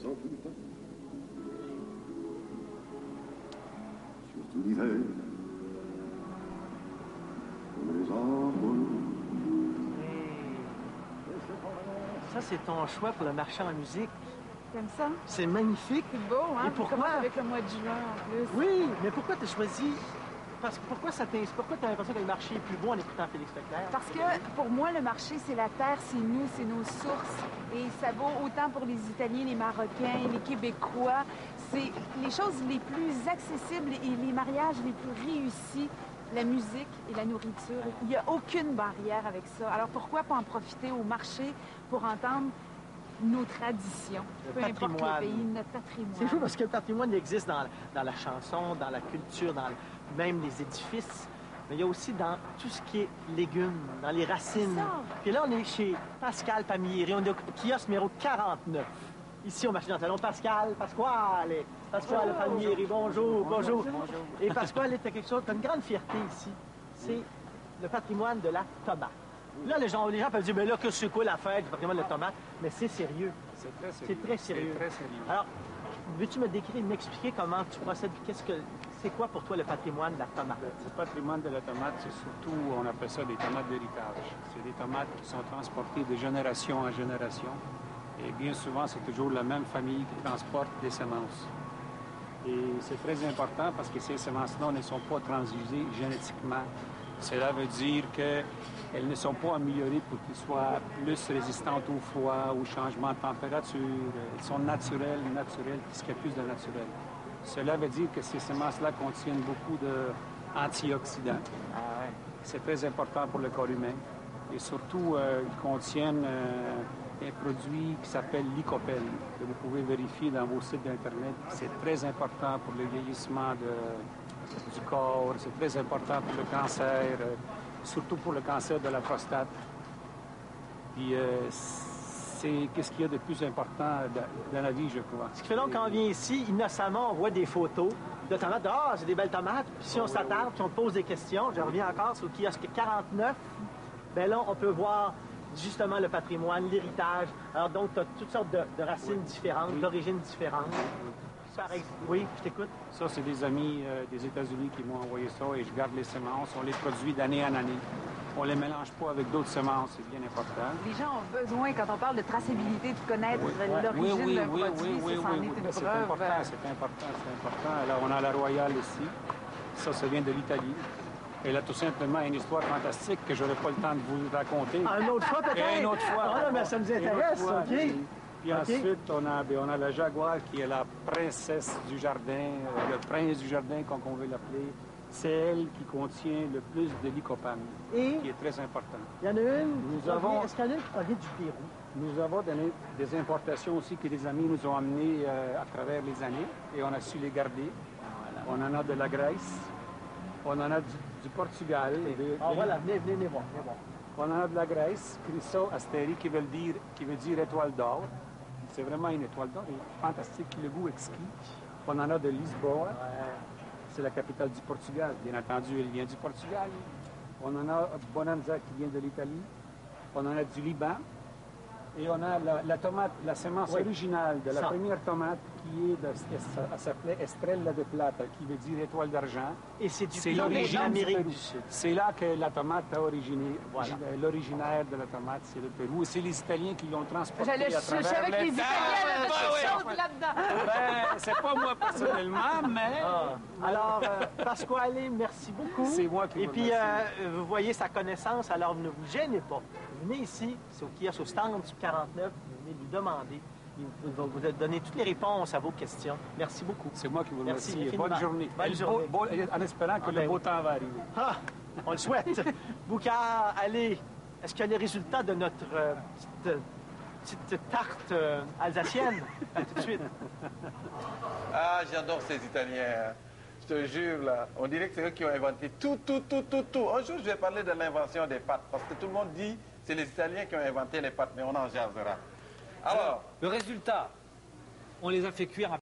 passant tout le temps. Surtout l'hiver. Comme les arbres. Ça, c'est ton choix pour le marché en musique. T'aimes ça? C'est magnifique. C'est beau, hein? Et pourquoi? Ça commence avec le mois de juin, en plus. Oui, mais pourquoi tu as choisi... Pourquoi tu as l'impression que le marché est plus beau en écoutant Félix Leclerc? Parce que, pour moi, le marché, c'est la terre, c'est nous, c'est nos sources. Et ça vaut autant pour les Italiens, les Marocains, les Québécois. C'est les choses les plus accessibles et les mariages les plus réussis. La musique et la nourriture. Il n'y a aucune barrière avec ça. Alors, pourquoi pas en profiter au marché pour entendre nos traditions, peu importe le pays, notre patrimoine. C'est fou parce que le patrimoine il existe dans la chanson, dans la culture, dans même les édifices, mais il y a aussi dans tout ce qui est légumes, dans les racines. Puis là, on est chez Pascal Palmieri, on est au kiosque numéro 49, ici au marché d'Antalon. Pascal Palmieri, bonjour. Et Pascal, tu as quelque chose, tu as une grande fierté ici, c'est le patrimoine de la tomate. Là, les gens peuvent dire, mais là, que c'est quoi la fête du patrimoine de la tomate? Mais c'est sérieux. C'est très sérieux. C'est très sérieux. Très sérieux. Alors, veux-tu me décrire, m'expliquer comment tu procèdes? C'est quoi pour toi le patrimoine de la tomate? Le patrimoine de la tomate, c'est surtout, on appelle ça des tomates d'héritage. C'est des tomates qui sont transportées de génération en génération. Et bien souvent, c'est toujours la même famille qui transporte des semences. Et c'est très important parce que ces semences-là ne sont pas transigées génétiquement. Cela veut dire qu'elles ne sont pas améliorées pour qu'elles soient plus résistantes au froid, au changement de température. Elles sont naturelles, puisqu'il y a plus de naturel. Cela veut dire que ces semences-là contiennent beaucoup d'antioxydants. C'est très important pour le corps humain. Et surtout, ils contiennent un produit qui s'appelle lycopène, que vous pouvez vérifier dans vos sites d'Internet. C'est très important pour le vieillissement du corps, c'est très important pour le cancer, surtout pour le cancer de la prostate. Puis c'est qu'est-ce qu'il y a de plus important dans la vie, je crois. Ce qui fait donc, quand on vient ici, innocemment, on voit des photos de tomates. Ah, c'est des belles tomates. Puis si on s'attarde, puis on pose des questions, je reviens encore sur le kiosque 49, bien là, on peut voir justement le patrimoine, l'héritage. Alors donc, tu as toutes sortes de racines différentes, d'origines différentes. Oui, je t'écoute. Ça, c'est des amis des États-Unis qui m'ont envoyé ça et je garde les semences. On les produit d'année en année. On les mélange pas avec d'autres semences, c'est bien important. Les gens ont besoin, quand on parle de traçabilité, de connaître l'origine d'un produit. C'est important. Alors, on a la Royale ici. Ça vient de l'Italie. Elle a tout simplement une histoire fantastique que je n'aurai pas le temps de vous raconter. Une autre fois, peut-être? Une autre fois. Ah, mais ça nous intéresse, OK. Puis ensuite, on a la Jaguar qui est la princesse du jardin, le prince du jardin, comme on veut l'appeler. C'est elle qui contient le plus de lycopène, qui est très important. Il y en a une, est-ce qu'il y en a une qui provient du Pérou? Nous avons des importations aussi que les amis nous ont amenées à travers les années et on a su les garder. Voilà. On en a de la Grèce, on en a du Portugal. Voilà, venez voir. On en a de la Grèce, Chryso Astéri, qui veut dire étoile d'or. C'est vraiment une étoile d'or, fantastique, le goût exquis. On en a de Lisboa, c'est la capitale du Portugal. Bien entendu, elle vient du Portugal. On en a Bonanza qui vient de l'Italie. On en a du Liban. Et on a la tomate, la semence originale de la première tomate qui elle s'appelait Estrella de Plata, qui veut dire étoile d'argent. Et c'est l'origine d'Amérique du Sud. C'est là que la tomate a originé. Voilà. L'originaire de la tomate, c'est le Pérou. Et c'est les Italiens qui l'ont transporté à travers avec les Italiens, là-dedans. C'est pas moi personnellement, mais... Alors, Pasquale, merci beaucoup. C'est moi qui vous remercie. Et puis, vous voyez sa connaissance, alors ne vous gênez pas. Venez ici, c'est au kiosque au stand 49, vous venez lui demander. Il va vous donner toutes les réponses à vos questions. Merci beaucoup. C'est moi qui vous remercie. Bonne journée. Bonne journée. En espérant que le beau temps va arriver. Ah, on le souhaite. Boucard, allez, est-ce qu'il y a les résultats de notre petite tarte alsacienne? Tout de suite. Ah, j'adore ces Italiens. Je te jure, là, on dirait que c'est eux qui ont inventé tout. Un jour, je vais parler de l'invention des pâtes, parce que tout le monde dit que c'est les Italiens qui ont inventé les pâtes, mais on en jasera. Alors, le résultat, on les a fait cuire à